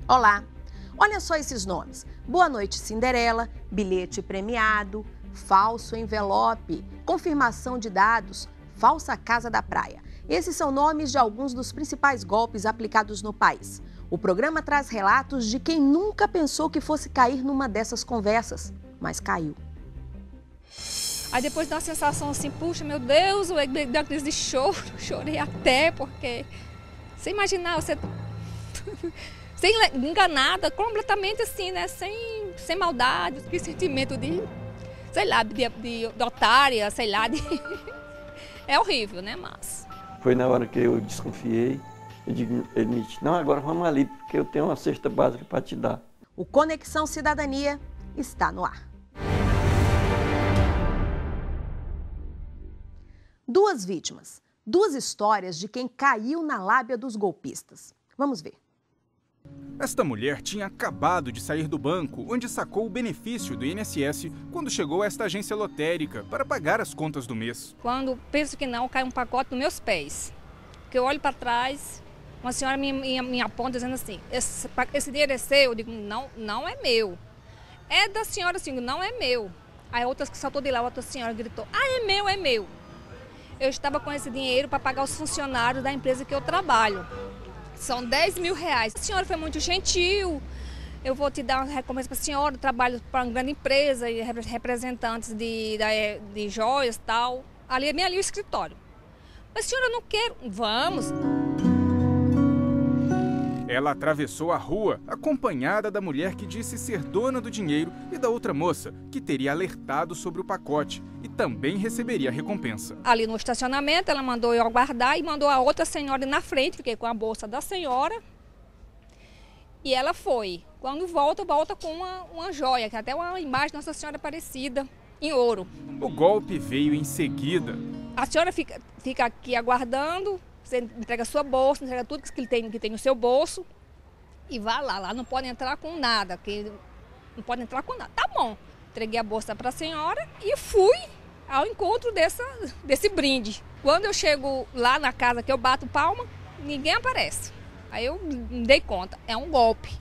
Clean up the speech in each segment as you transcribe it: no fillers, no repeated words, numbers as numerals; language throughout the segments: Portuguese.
Olá! Olha só esses nomes: Boa Noite Cinderela, bilhete premiado, falso envelope, confirmação de dados, falsa casa da praia. Esses são nomes de alguns dos principais golpes aplicados no país. O programa traz relatos de quem nunca pensou que fosse cair numa dessas conversas, mas caiu. Aí depois dá uma sensação assim, puxa, meu Deus, eu dei uma crise de choro, chorei até, porque você imaginar, você sem enganada, completamente assim, né, sem maldade, que sentimento de, sei lá, de otária, sei lá, é horrível, né, mas... Foi na hora que eu desconfiei, ele me disse, não, agora vamos ali, porque eu tenho uma cesta básica para te dar. O Conexão Cidadania está no ar. Duas vítimas, duas histórias de quem caiu na lábia dos golpistas. Vamos ver. Esta mulher tinha acabado de sair do banco, onde sacou o benefício do INSS quando chegou a esta agência lotérica para pagar as contas do mês. Quando penso que não, cai um pacote nos meus pés. Que eu olho para trás, uma senhora me aponta dizendo assim, esse dinheiro é seu? Eu digo, não é meu. É da senhora, assim, não é meu. Aí outra que saltou de lá, outra senhora gritou, é meu, é meu. Eu estava com esse dinheiro para pagar os funcionários da empresa que eu trabalho. São 10 mil reais. A senhora foi muito gentil, eu vou te dar uma recompensa para a senhora, eu trabalho para uma grande empresa, e representantes de joias e tal. Ali é bem ali o escritório. Mas senhora, eu não quero. Vamos. Ela atravessou a rua, acompanhada da mulher que disse ser dona do dinheiro e da outra moça, que teria alertado sobre o pacote e também receberia a recompensa. Ali no estacionamento, ela mandou eu aguardar e mandou a outra senhora na frente, fiquei com a bolsa da senhora. E ela foi. Quando volta com uma joia, que é até uma imagem de Nossa Senhora Aparecida, em ouro. O golpe veio em seguida. A senhora fica aqui aguardando. Você entrega a sua bolsa, entrega tudo que tem no seu bolso e vá lá. Lá não pode entrar com nada, não pode entrar com nada. Tá bom, entreguei a bolsa para a senhora e fui ao encontro desse brinde. Quando eu chego lá na casa que eu bato palma, ninguém aparece. Aí eu me dei conta, é um golpe.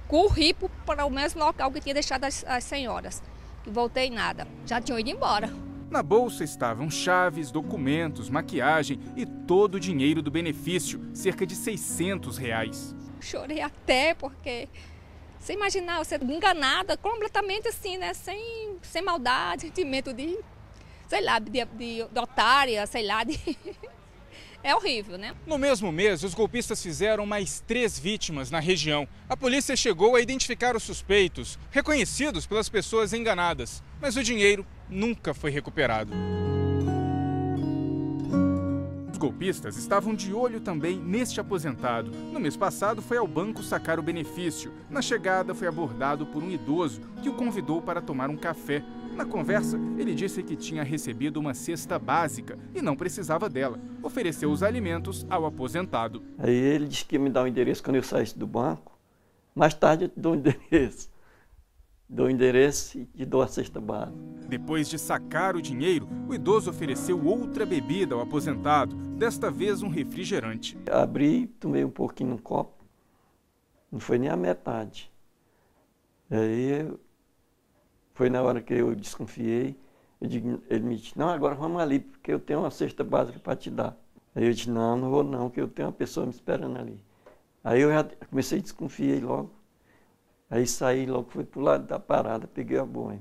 Corri para o mesmo local que tinha deixado as senhoras. E voltei nada, já tinham ido embora. Na bolsa estavam chaves, documentos, maquiagem e todo o dinheiro do benefício, cerca de 600 reais. Chorei até porque, você imaginar, você enganada, completamente assim, né, sem maldade, sentimento de, sei lá, de otária, sei lá, é horrível, né? No mesmo mês, os golpistas fizeram mais 3 vítimas na região. A polícia chegou a identificar os suspeitos, reconhecidos pelas pessoas enganadas, mas o dinheiro nunca foi recuperado. Os golpistas estavam de olho também neste aposentado. No mês passado foi ao banco sacar o benefício. Na chegada foi abordado por um idoso que o convidou para tomar um café. Na conversa, ele disse que tinha recebido uma cesta básica e não precisava dela. Ofereceu os alimentos ao aposentado. Aí ele disse que ia me dar o endereço quando eu saísse do banco. Mais tarde eu te dou o endereço. Dou o endereço e dou a cesta básica. Depois de sacar o dinheiro, o idoso ofereceu outra bebida ao aposentado, desta vez um refrigerante. Abri, tomei um pouquinho no copo, não foi nem a metade. Aí foi na hora que eu desconfiei, ele me disse, não, agora vamos ali, porque eu tenho uma cesta básica para te dar. Aí eu disse, não vou não, porque eu tenho uma pessoa me esperando ali. Aí eu já comecei a desconfiar logo. Aí saí logo, fui para o lado da parada, peguei a bomba.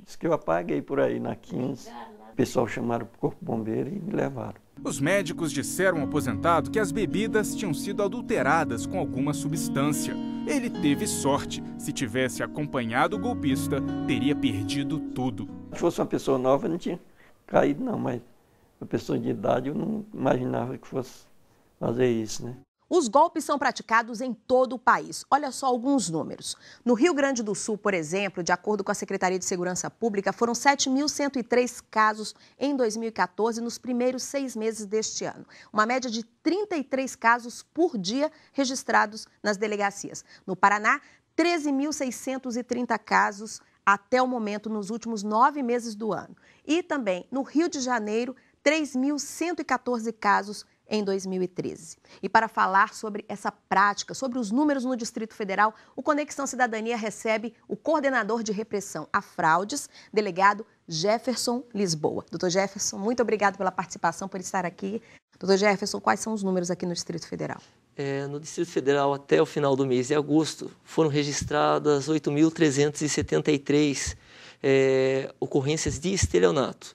Disse que eu apaguei por aí na 15. O pessoal chamaram o corpo bombeiro e me levaram. Os médicos disseram ao aposentado que as bebidas tinham sido adulteradas com alguma substância. Ele teve sorte. Se tivesse acompanhado o golpista, teria perdido tudo. Se fosse uma pessoa nova, não tinha caído não, mas uma pessoa de idade eu não imaginava que fosse fazer isso, né? Os golpes são praticados em todo o país. Olha só alguns números. No Rio Grande do Sul, por exemplo, de acordo com a Secretaria de Segurança Pública, foram 7.103 casos em 2014, nos primeiros 6 meses deste ano. Uma média de 33 casos por dia registrados nas delegacias. No Paraná, 13.630 casos até o momento nos últimos 9 meses do ano. E também no Rio de Janeiro, 3.114 casos em 2013. E para falar sobre essa prática, sobre os números no Distrito Federal, o Conexão Cidadania recebe o coordenador de repressão a fraudes, delegado Jefferson Lisboa. Doutor Jefferson, muito obrigado pela participação, por estar aqui. Doutor Jefferson, quais são os números aqui no Distrito Federal? No Distrito Federal, até o final do mês de agosto, foram registradas 8.373 ocorrências de estelionato.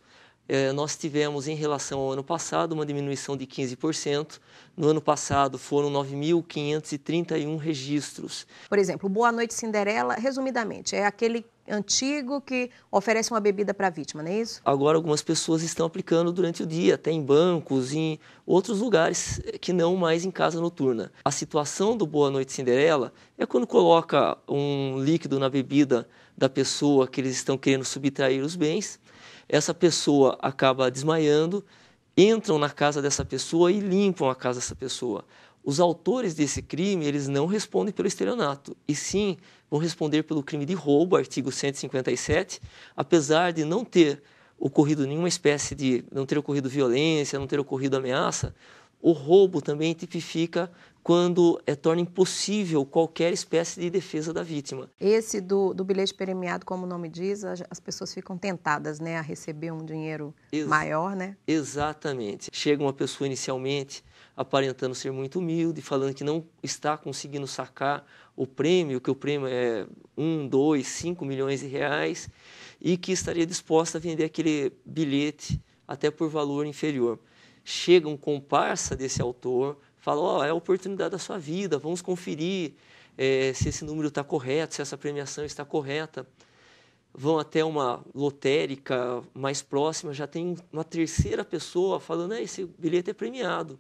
Nós tivemos, em relação ao ano passado, uma diminuição de 15%. No ano passado, foram 9.531 registros. Por exemplo, o Boa Noite Cinderela, resumidamente, é aquele antigo que oferece uma bebida para a vítima, não é isso? Agora, algumas pessoas estão aplicando durante o dia, até em bancos, em outros lugares que não mais em casa noturna. A situação do Boa Noite Cinderela é quando coloca um líquido na bebida da pessoa que eles estão querendo subtrair os bens. Essa pessoa acaba desmaiando, entram na casa dessa pessoa e limpam a casa dessa pessoa. Os autores desse crime, eles não respondem pelo estelionato, e sim vão responder pelo crime de roubo, artigo 157, apesar de não ter ocorrido nenhuma espécie de, não ter ocorrido violência, não ter ocorrido ameaça. O roubo também tipifica quando torna impossível qualquer espécie de defesa da vítima. Esse do bilhete premiado, como o nome diz, as pessoas ficam tentadas, né, a receber um dinheiro maior, né? Exatamente. Chega uma pessoa inicialmente aparentando ser muito humilde, falando que não está conseguindo sacar o prêmio, que o prêmio é 1, 2, 5 milhões de reais, e que estaria disposta a vender aquele bilhete até por valor inferior. Chega um comparsa desse autor, fala, é a oportunidade da sua vida, vamos conferir se esse número está correto, se essa premiação está correta. Vão até uma lotérica mais próxima, já tem uma terceira pessoa falando, esse bilhete é premiado.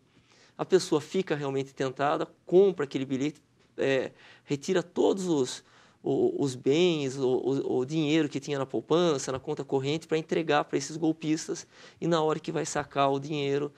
A pessoa fica realmente tentada, compra aquele bilhete, retira todos os bens, o dinheiro que tinha na poupança, na conta corrente, para entregar para esses golpistas, e na hora que vai sacar o dinheiro,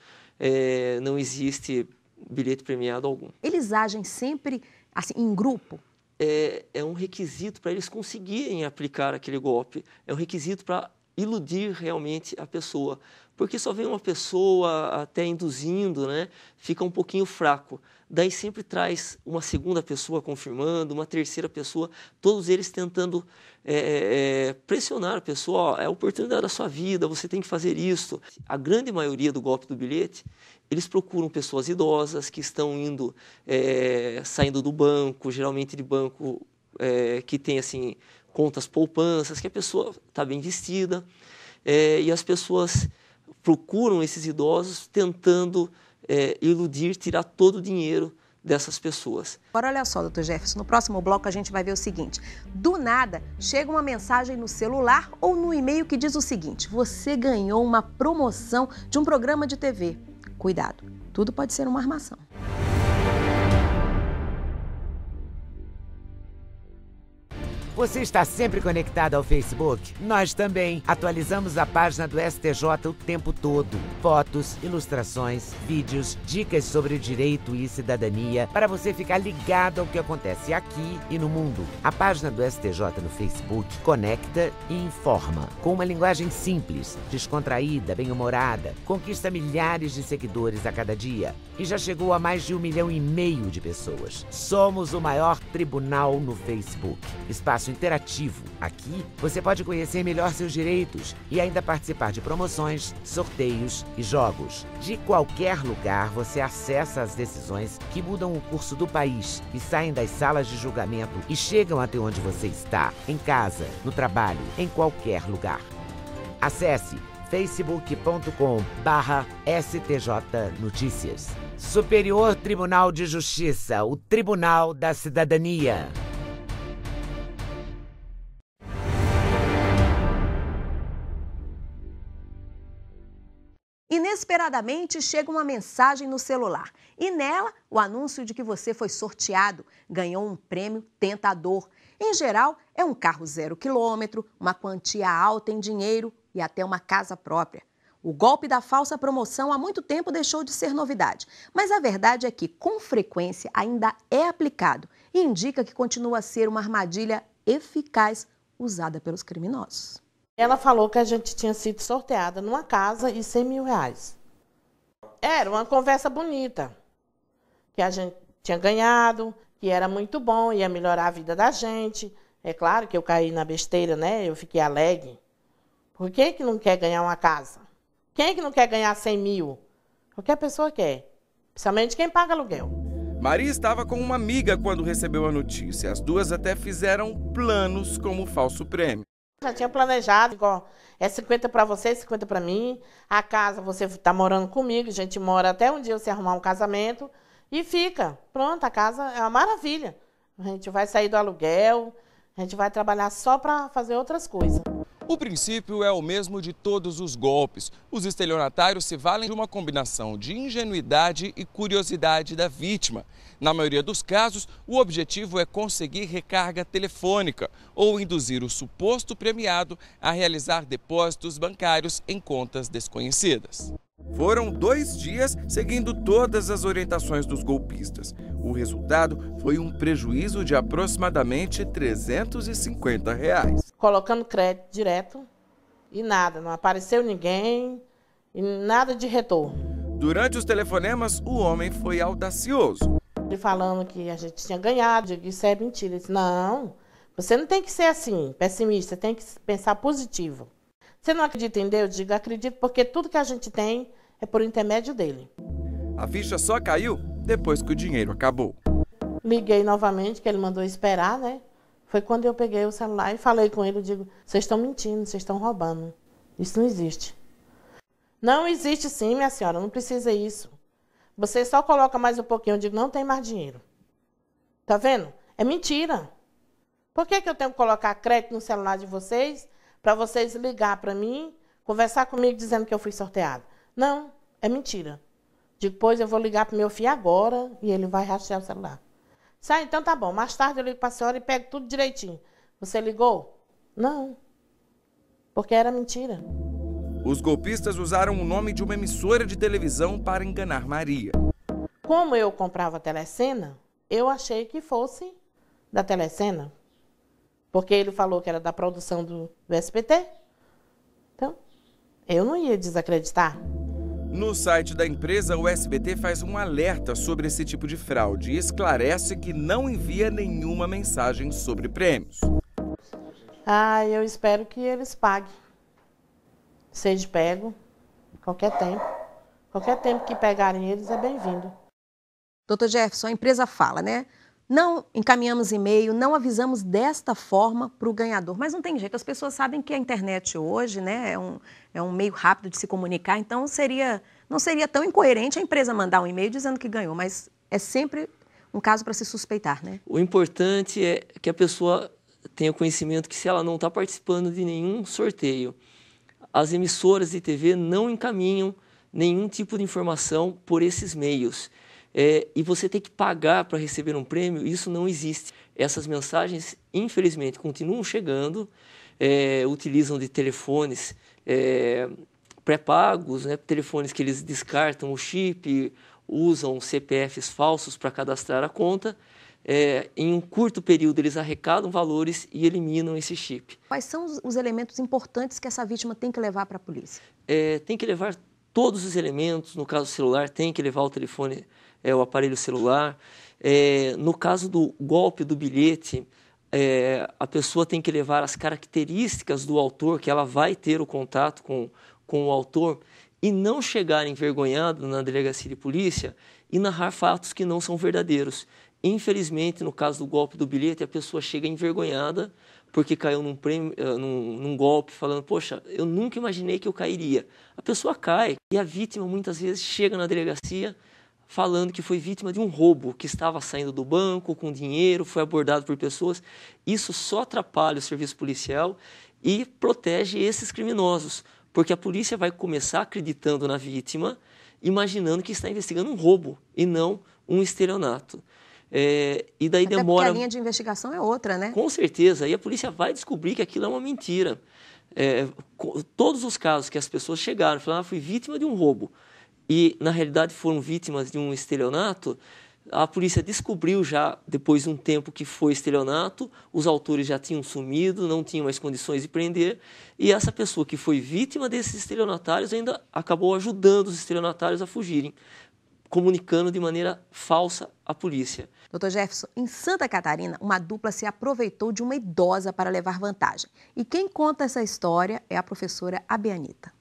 não existe bilhete premiado algum. Eles agem sempre assim, em grupo? É um requisito para eles conseguirem aplicar aquele golpe, é um requisito para iludir realmente a pessoa, porque só vem uma pessoa até induzindo, né? Fica um pouquinho fraco. Daí sempre traz uma segunda pessoa confirmando, uma terceira pessoa, todos eles tentando pressionar a pessoa, é a oportunidade da sua vida, você tem que fazer isso. A grande maioria do golpe do bilhete, eles procuram pessoas idosas que estão indo, saindo do banco, geralmente de banco que tem assim, contas poupanças, que a pessoa está bem vestida, e as pessoas procuram esses idosos tentando iludir, tirar todo o dinheiro dessas pessoas. Agora olha só, doutor Jefferson, no próximo bloco a gente vai ver o seguinte, do nada chega uma mensagem no celular ou no e-mail que diz o seguinte, você ganhou uma promoção de um programa de TV. Cuidado, tudo pode ser uma armação. Você está sempre conectado ao Facebook? Nós também. Atualizamos a página do STJ o tempo todo. Fotos, ilustrações, vídeos, dicas sobre direito e cidadania para você ficar ligado ao que acontece aqui e no mundo. A página do STJ no Facebook conecta e informa. Com uma linguagem simples, descontraída, bem-humorada, conquista milhares de seguidores a cada dia e já chegou a mais de 1,5 milhão de pessoas. Somos o maior tribunal no Facebook. Espaço interativo. Aqui você pode conhecer melhor seus direitos e ainda participar de promoções, sorteios e jogos. De qualquer lugar você acessa as decisões que mudam o curso do país e saem das salas de julgamento e chegam até onde você está, em casa, no trabalho, em qualquer lugar. Acesse facebook.com/STJ Notícias. Superior Tribunal de Justiça, o Tribunal da Cidadania. Inesperadamente chega uma mensagem no celular e nela o anúncio de que você foi sorteado, ganhou um prêmio tentador. Em geral, é um carro 0 quilômetro, uma quantia alta em dinheiro e até uma casa própria. O golpe da falsa promoção há muito tempo deixou de ser novidade, mas a verdade é que, com frequência, ainda é aplicado e indica que continua a ser uma armadilha eficaz usada pelos criminosos. Ela falou que a gente tinha sido sorteada numa casa e 100 mil reais. Era uma conversa bonita, que a gente tinha ganhado, que era muito bom, ia melhorar a vida da gente. É claro que eu caí na besteira, né? Eu fiquei alegre. Por que não quer ganhar uma casa? Quem é que não quer ganhar 100 mil? Qualquer pessoa quer, principalmente quem paga aluguel. Maria estava com uma amiga quando recebeu a notícia. As duas até fizeram planos como falso prêmio. Já tinha planejado, igual, é 50 para você, 50 para mim. A casa, você está morando comigo, a gente mora até um dia você arrumar um casamento e fica. Pronto, a casa é uma maravilha. A gente vai sair do aluguel, a gente vai trabalhar só para fazer outras coisas. O princípio é o mesmo de todos os golpes. Os estelionatários se valem de uma combinação de ingenuidade e curiosidade da vítima. Na maioria dos casos, o objetivo é conseguir recarga telefônica ou induzir o suposto premiado a realizar depósitos bancários em contas desconhecidas. Foram 2 dias seguindo todas as orientações dos golpistas. O resultado foi um prejuízo de aproximadamente R$ 350. Colocando crédito direto e nada, não apareceu ninguém e nada de retorno. Durante os telefonemas, o homem foi audacioso. Ele falando que a gente tinha ganhado, eu digo, isso é mentira. Ele disse, não, você não tem que ser assim, pessimista, tem que pensar positivo. Você não acredita em Deus? Eu digo, acredito porque tudo que a gente tem é por intermédio dele. A ficha só caiu depois que o dinheiro acabou. Liguei novamente, que ele mandou esperar, né? Foi quando eu peguei o celular e falei com ele, eu digo, vocês estão mentindo, vocês estão roubando. Isso não existe. Não existe sim, minha senhora, não precisa isso. Você só coloca mais um pouquinho, eu digo, não tem mais dinheiro. Tá vendo? É mentira. Por que eu tenho que colocar crédito no celular de vocês para vocês ligar para mim, conversar comigo dizendo que eu fui sorteado? Não, é mentira. Digo, pois eu vou ligar para o meu filho agora e ele vai rastrear o celular. Sai, então tá bom. Mais tarde eu ligo para a senhora e pego tudo direitinho. Você ligou? Não. Porque era mentira. Os golpistas usaram o nome de uma emissora de televisão para enganar Maria. Como eu comprava a Telecena, eu achei que fosse da Telecena. Porque ele falou que era da produção do SBT. Então, eu não ia desacreditar. No site da empresa, o SBT faz um alerta sobre esse tipo de fraude e esclarece que não envia nenhuma mensagem sobre prêmios. Eu espero que eles paguem. Seja pego, qualquer tempo. Qualquer tempo que pegarem eles é bem-vindo. Doutor Jefferson, a empresa fala, né? Não encaminhamos e-mail, não avisamos desta forma para o ganhador. Mas não tem jeito, as pessoas sabem que a internet hoje, né, é um meio rápido de se comunicar, então não seria tão incoerente a empresa mandar um e-mail dizendo que ganhou, mas é sempre um caso para se suspeitar, né? O importante é que a pessoa tenha conhecimento que se ela não está participando de nenhum sorteio, as emissoras de TV não encaminham nenhum tipo de informação por esses meios. E você tem que pagar para receber um prêmio, isso não existe. Essas mensagens, infelizmente, continuam chegando, utilizam de telefones pré-pagos, né, telefones que eles descartam o chip, usam CPFs falsos para cadastrar a conta. Em um curto período, eles arrecadam valores e eliminam esse chip. Quais são os elementos importantes que essa vítima tem que levar para a polícia? Tem que levar todos os elementos, no caso do celular, tem que levar o telefone, o aparelho celular. No caso do golpe do bilhete, a pessoa tem que levar as características do autor, que ela vai ter o contato com o autor, e não chegar envergonhado na delegacia de polícia e narrar fatos que não são verdadeiros. Infelizmente, no caso do golpe do bilhete, a pessoa chega envergonhada porque caiu num golpe, falando, poxa, eu nunca imaginei que eu cairia. A pessoa cai e a vítima muitas vezes chega na delegacia falando que foi vítima de um roubo, que estava saindo do banco com dinheiro, foi abordado por pessoas. Isso só atrapalha o serviço policial e protege esses criminosos, porque a polícia vai começar acreditando na vítima, imaginando que está investigando um roubo e não um estelionato. E daí até demora... porque a linha de investigação é outra, né? Com certeza. E a polícia vai descobrir que aquilo é uma mentira. Todos os casos que as pessoas chegaram e falaram, fui vítima de um roubo, e na realidade foram vítimas de um estelionato, A polícia descobriu já, depois de um tempo que foi estelionato, os autores já tinham sumido, não tinham mais condições de prender, e essa pessoa que foi vítima desses estelionatários ainda acabou ajudando os estelionatários a fugirem, comunicando de maneira falsa à polícia. Dr. Jefferson, em Santa Catarina, uma dupla se aproveitou de uma idosa para levar vantagem. E quem conta essa história é a professora Abianita.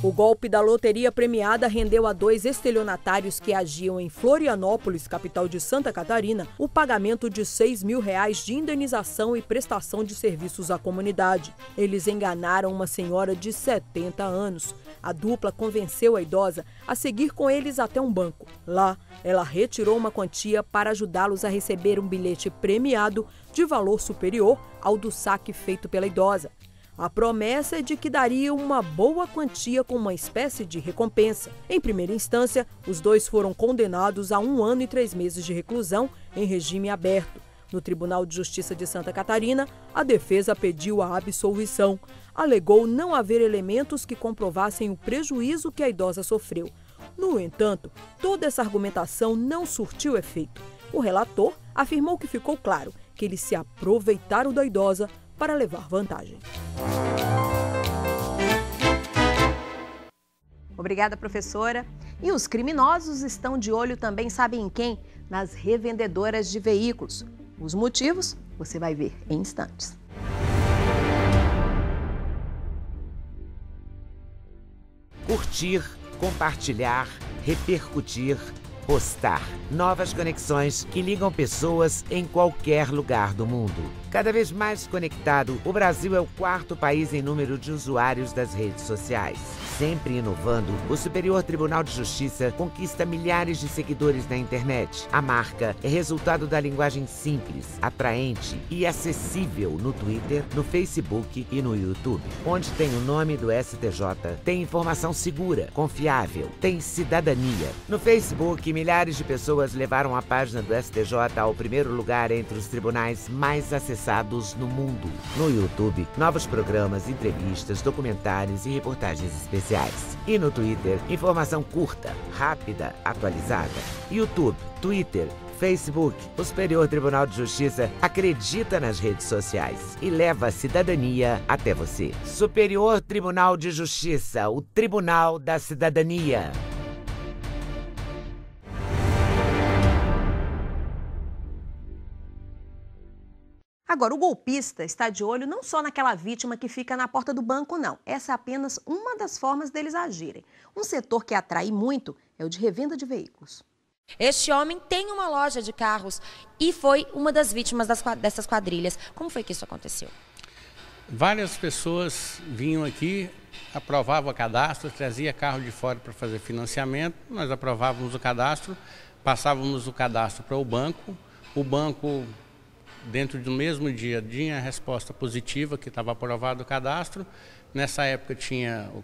O golpe da loteria premiada rendeu a 2 estelionatários que agiam em Florianópolis, capital de Santa Catarina, o pagamento de R$ 6.000 de indenização e prestação de serviços à comunidade. Eles enganaram uma senhora de 70 anos. A dupla convenceu a idosa a seguir com eles até um banco. Lá, ela retirou uma quantia para ajudá-los a receber um bilhete premiado de valor superior ao do saque feito pela idosa. A promessa é de que daria uma boa quantia com uma espécie de recompensa. Em primeira instância, os 2 foram condenados a 1 ano e 3 meses de reclusão em regime aberto. No Tribunal de Justiça de Santa Catarina, a defesa pediu a absolvição. Alegou não haver elementos que comprovassem o prejuízo que a idosa sofreu. No entanto, toda essa argumentação não surtiu efeito. O relator afirmou que ficou claro que eles se aproveitaram da idosa para levar vantagem. Obrigada, professora. E os criminosos estão de olho também, sabem em quem? Nas revendedoras de veículos. Os motivos você vai ver em instantes. Curtir, compartilhar, repercutir, postar. Novas conexões que ligam pessoas em qualquer lugar do mundo. Cada vez mais conectado, o Brasil é o 4º país em número de usuários das redes sociais. Sempre inovando, o Superior Tribunal de Justiça conquista milhares de seguidores na internet. A marca é resultado da linguagem simples, atraente e acessível no Twitter, no Facebook e no YouTube. Onde tem o nome do STJ, tem informação segura, confiável, tem cidadania. No Facebook, milhares de pessoas levaram a página do STJ ao primeiro lugar entre os tribunais mais acessados no mundo. No YouTube, novos programas, entrevistas, documentários e reportagens especiais. E no Twitter, informação curta, rápida, atualizada. YouTube, Twitter, Facebook, o Superior Tribunal de Justiça acredita nas redes sociais e leva a cidadania até você. Superior Tribunal de Justiça, o Tribunal da Cidadania. Agora, o golpista está de olho não só naquela vítima que fica na porta do banco, não. Essa é apenas uma das formas deles agirem. Um setor que atrai muito é o de revenda de veículos. Este homem tem uma loja de carros e foi uma das vítimas dessas quadrilhas. Como foi que isso aconteceu? Várias pessoas vinham aqui, aprovavam o cadastro, trazia carro de fora para fazer financiamento, nós aprovávamos o cadastro, passávamos o cadastro para o banco dentro do mesmo dia, tinha a resposta positiva que estava aprovado o cadastro. Nessa época tinha o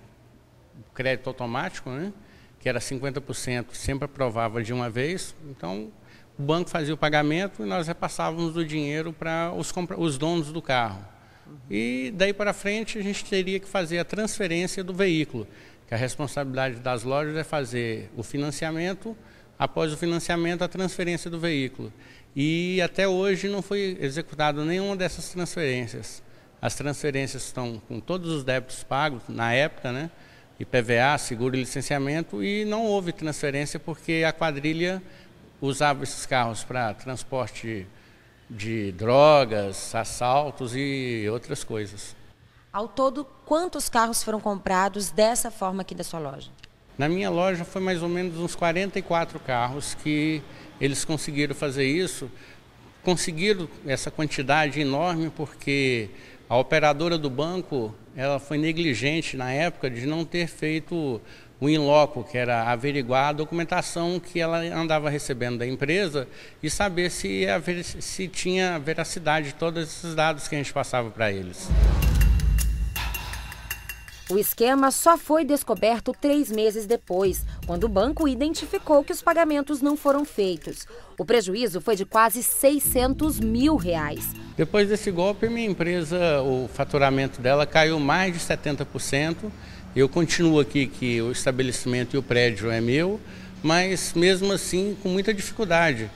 crédito automático, né, que era 50%, sempre aprovava de uma vez. Então, o banco fazia o pagamento e nós repassávamos o dinheiro para os donos do carro. E daí para frente a gente teria que fazer a transferência do veículo, que a responsabilidade das lojas é fazer o financiamento, após o financiamento a transferência do veículo. E até hoje não foi executada nenhuma dessas transferências. As transferências estão com todos os débitos pagos na época, né? IPVA, seguro e licenciamento, e não houve transferência porque a quadrilha usava esses carros para transporte de drogas, assaltos e outras coisas. Ao todo, quantos carros foram comprados dessa forma aqui da sua loja? Na minha loja foi mais ou menos uns 44 carros que eles conseguiram fazer isso. Conseguiram essa quantidade enorme porque a operadora do banco ela foi negligente na época de não ter feito o in loco, que era averiguar a documentação que ela andava recebendo da empresa e saber se tinha veracidade de todos esses dados que a gente passava para eles. O esquema só foi descoberto 3 meses depois, quando o banco identificou que os pagamentos não foram feitos. O prejuízo foi de quase R$600 mil. Depois desse golpe, minha empresa, o faturamento dela caiu mais de 70% Eu continuo aqui que o estabelecimento e o prédio é meu, mas mesmo assim com muita dificuldade.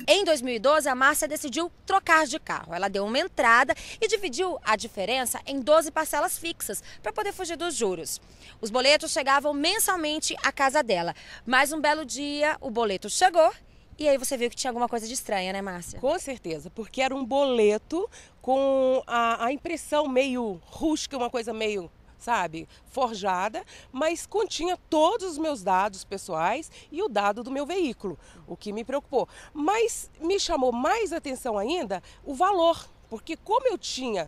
Em 2012, a Márcia decidiu trocar de carro. Ela deu uma entrada e dividiu a diferença em 12 parcelas fixas para poder fugir dos juros. Os boletos chegavam mensalmente à casa dela. Mas um belo dia, o boleto chegou e aí você viu que tinha alguma coisa de estranha, né, Márcia? Com certeza, porque era um boleto com a impressão meio rústica, uma coisa meio, sabe, forjada, mas continha todos os meus dados pessoais e o dado do meu veículo, o que me preocupou. Mas me chamou mais atenção ainda o valor, porque como eu tinha,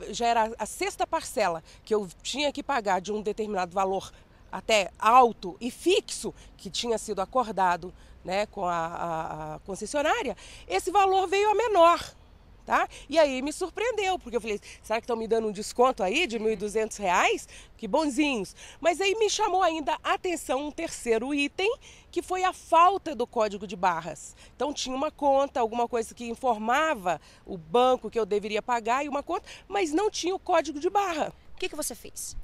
já era a 6ª parcela que eu tinha que pagar de um determinado valor até alto e fixo, que tinha sido acordado, né, com a concessionária, esse valor veio a menor. Tá? E aí me surpreendeu, porque eu falei, será que estão me dando um desconto aí de R$ 1.200? Que bonzinhos. Mas aí me chamou ainda a atenção um terceiro item, que foi a falta do código de barras. Então tinha uma conta, alguma coisa que informava o banco que eu deveria pagar e uma conta, mas não tinha o código de barra. O que você fez?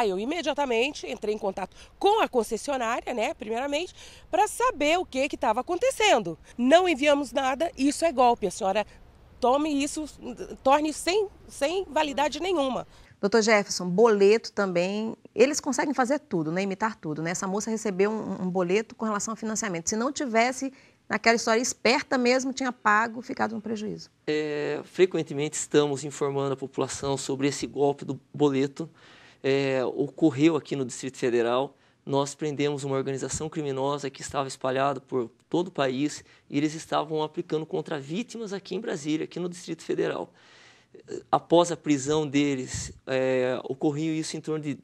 Eu imediatamente entrei em contato com a concessionária, né, primeiramente, para saber o que estava acontecendo. Não enviamos nada, isso é golpe, a senhora tome isso, torne sem validade nenhuma. Doutor Jefferson, boleto também, eles conseguem fazer tudo, né? Imitar tudo, né? Essa moça recebeu um boleto com relação ao financiamento. Se não tivesse, naquela história esperta mesmo, tinha pago, ficado no prejuízo. Frequentemente estamos informando a população sobre esse golpe do boleto. Ocorreu aqui no Distrito Federal. Nós prendemos uma organização criminosa que estava espalhada por todo o país e eles estavam aplicando contra vítimas aqui em Brasília, aqui no Distrito Federal. Após a prisão deles, ocorreu isso em torno de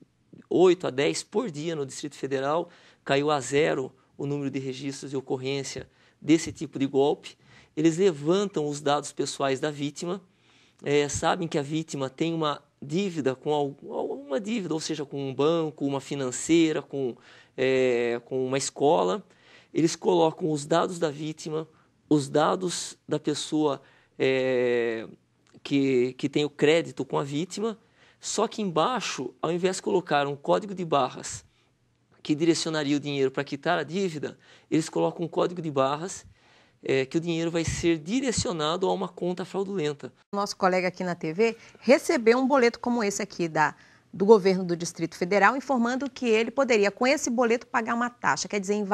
8 a 10 por dia no Distrito Federal, caiu a 0 o número de registros de ocorrência desse tipo de golpe. Eles levantam os dados pessoais da vítima, sabem que a vítima tem uma dívida com alguma dívida, ou seja, com um banco, uma financeira, com uma escola. Eles colocam os dados da vítima, os dados da pessoa que tem o crédito com a vítima, só que embaixo, ao invés de colocar um código de barras que direcionaria o dinheiro para quitar a dívida, eles colocam um código de barras que o dinheiro vai ser direcionado a uma conta fraudulenta. Nosso colega aqui na TV recebeu um boleto como esse aqui do governo do Distrito Federal, informando que ele poderia, com esse boleto, pagar uma taxa. Quer dizer,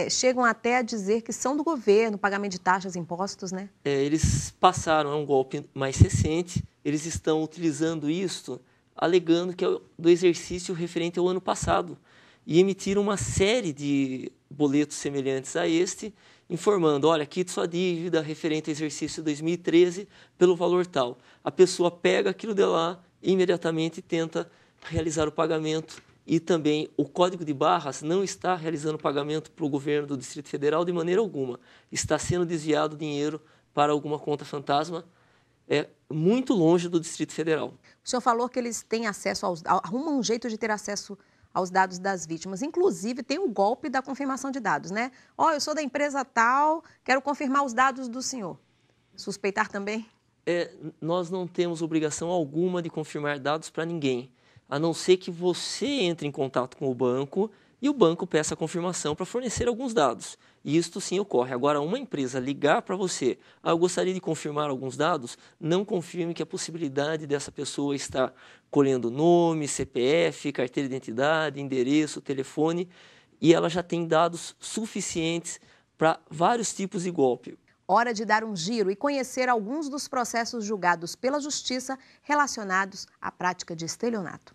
chegam até a dizer que são do governo, pagamento de taxas, impostos, né? Eles passaram a um golpe mais recente, eles estão utilizando isso, alegando que é do exercício referente ao ano passado, e emitiram uma série de boletos semelhantes a este, informando, olha, quite sua dívida referente ao exercício 2013 pelo valor tal. A pessoa pega aquilo de lá e imediatamente tenta realizar o pagamento. E também o código de barras não está realizando pagamento para o governo do Distrito Federal de maneira alguma. Está sendo desviado dinheiro para alguma conta fantasma, muito longe do Distrito Federal. O senhor falou que eles têm acesso arrumam um jeito de ter acesso aos dados das vítimas. Inclusive, tem o golpe da confirmação de dados, né? Eu sou da empresa tal, quero confirmar os dados do senhor. Suspeitar também? Nós não temos obrigação alguma de confirmar dados para ninguém, a não ser que você entre em contato com o banco e o banco peça a confirmação para fornecer alguns dados. E isto sim ocorre. Agora, uma empresa ligar para você, eu gostaria de confirmar alguns dados, não confirme que a possibilidade dessa pessoa estar colhendo nome, CPF, carteira de identidade, endereço, telefone, e ela já tem dados suficientes para vários tipos de golpe. Hora de dar um giro e conhecer alguns dos processos julgados pela Justiça relacionados à prática de estelionato.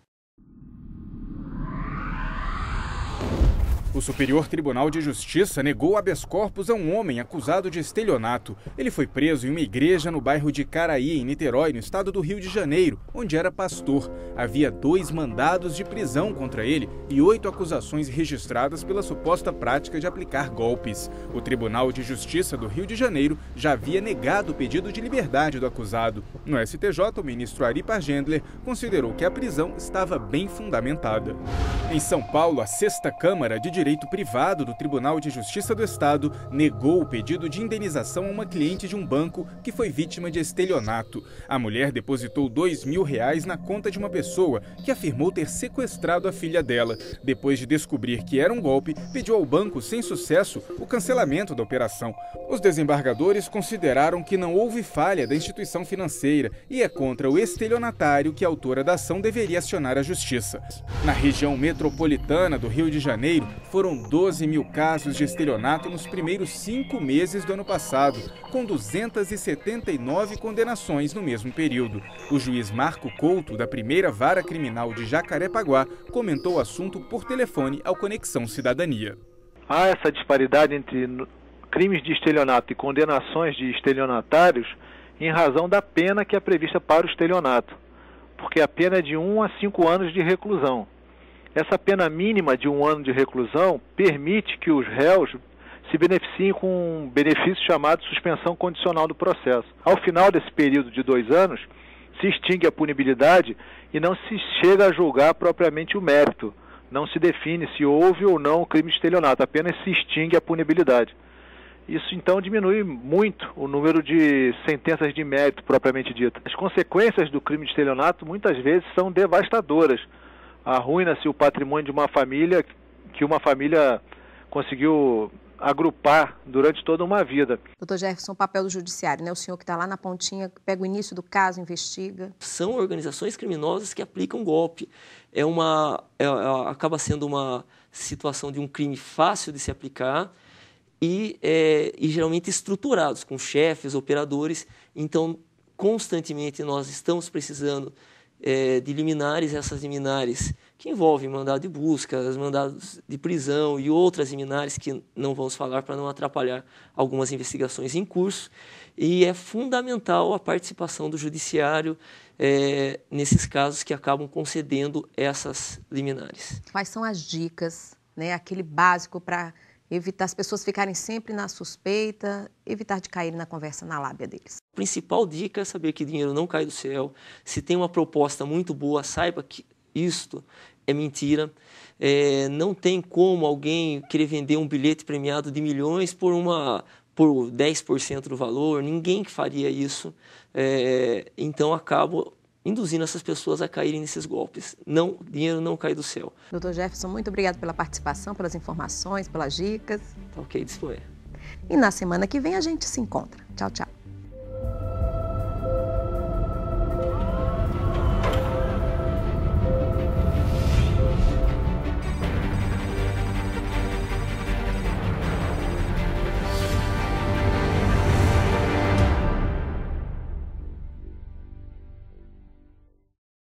O Superior Tribunal de Justiça negou habeas corpus a um homem acusado de estelionato. Ele foi preso em uma igreja no bairro de Caraí, em Niterói, no estado do Rio de Janeiro, onde era pastor. Havia 2 mandados de prisão contra ele e 8 acusações registradas pela suposta prática de aplicar golpes. O Tribunal de Justiça do Rio de Janeiro já havia negado o pedido de liberdade do acusado. No STJ, o ministro Ari Pargendler considerou que a prisão estava bem fundamentada. Em São Paulo, a 6ª Câmara de Direito Privado do Tribunal de Justiça do Estado negou o pedido de indenização a uma cliente de um banco que foi vítima de estelionato. A mulher depositou R$2.000 na conta de uma pessoa que afirmou ter sequestrado a filha dela. Depois de descobrir que era um golpe, pediu ao banco, sem sucesso, o cancelamento da operação. Os desembargadores consideraram que não houve falha da instituição financeira e é contra o estelionatário que a autora da ação deveria acionar a justiça. Na região metropolitana do Rio de Janeiro, foram 12.000 casos de estelionato nos primeiros 5 meses do ano passado, com 279 condenações no mesmo período. O juiz Marco Couto, da primeira vara criminal de Jacarepaguá, comentou o assunto por telefone ao Conexão Cidadania. Há essa disparidade entre crimes de estelionato e condenações de estelionatários em razão da pena que é prevista para o estelionato, porque a pena é de 1 a 5 anos de reclusão. Essa pena mínima de 1 ano de reclusão permite que os réus se beneficiem com um benefício chamado suspensão condicional do processo. Ao final desse período de 2 anos, se extingue a punibilidade e não se chega a julgar propriamente o mérito. Não se define se houve ou não o crime de estelionato, apenas se extingue a punibilidade. Isso então diminui muito o número de sentenças de mérito propriamente dita. As consequências do crime de estelionato muitas vezes são devastadoras. Arruína-se o patrimônio de uma família que uma família conseguiu agrupar durante toda uma vida. Doutor Jefferson, o papel do judiciário, né? O senhor que está lá na pontinha, pega o início do caso, investiga. São organizações criminosas que aplicam golpe. Acaba sendo uma situação de um crime fácil de se aplicar e geralmente estruturados, com chefes, operadores. Então, constantemente nós estamos precisando de liminares, essas liminares que envolvem mandado de busca, mandados de prisão e outras liminares que não vamos falar para não atrapalhar algumas investigações em curso. E é fundamental a participação do judiciário nesses casos que acabam concedendo essas liminares. Quais são as dicas, né, aquele básico para evitar as pessoas ficarem sempre na suspeita, evitar de cair na conversa na lábia deles? A principal dica é saber que dinheiro não cai do céu. Se tem uma proposta muito boa, saiba que isto é mentira. Não tem como alguém querer vender um bilhete premiado de milhões por 10% do valor. Ninguém que faria isso. Então, acabo induzindo essas pessoas a caírem nesses golpes. Dinheiro não cai do céu. Doutor Jefferson, muito obrigado pela participação, pelas informações, pelas dicas. Tá ok, disponha. E na semana que vem a gente se encontra. Tchau, tchau.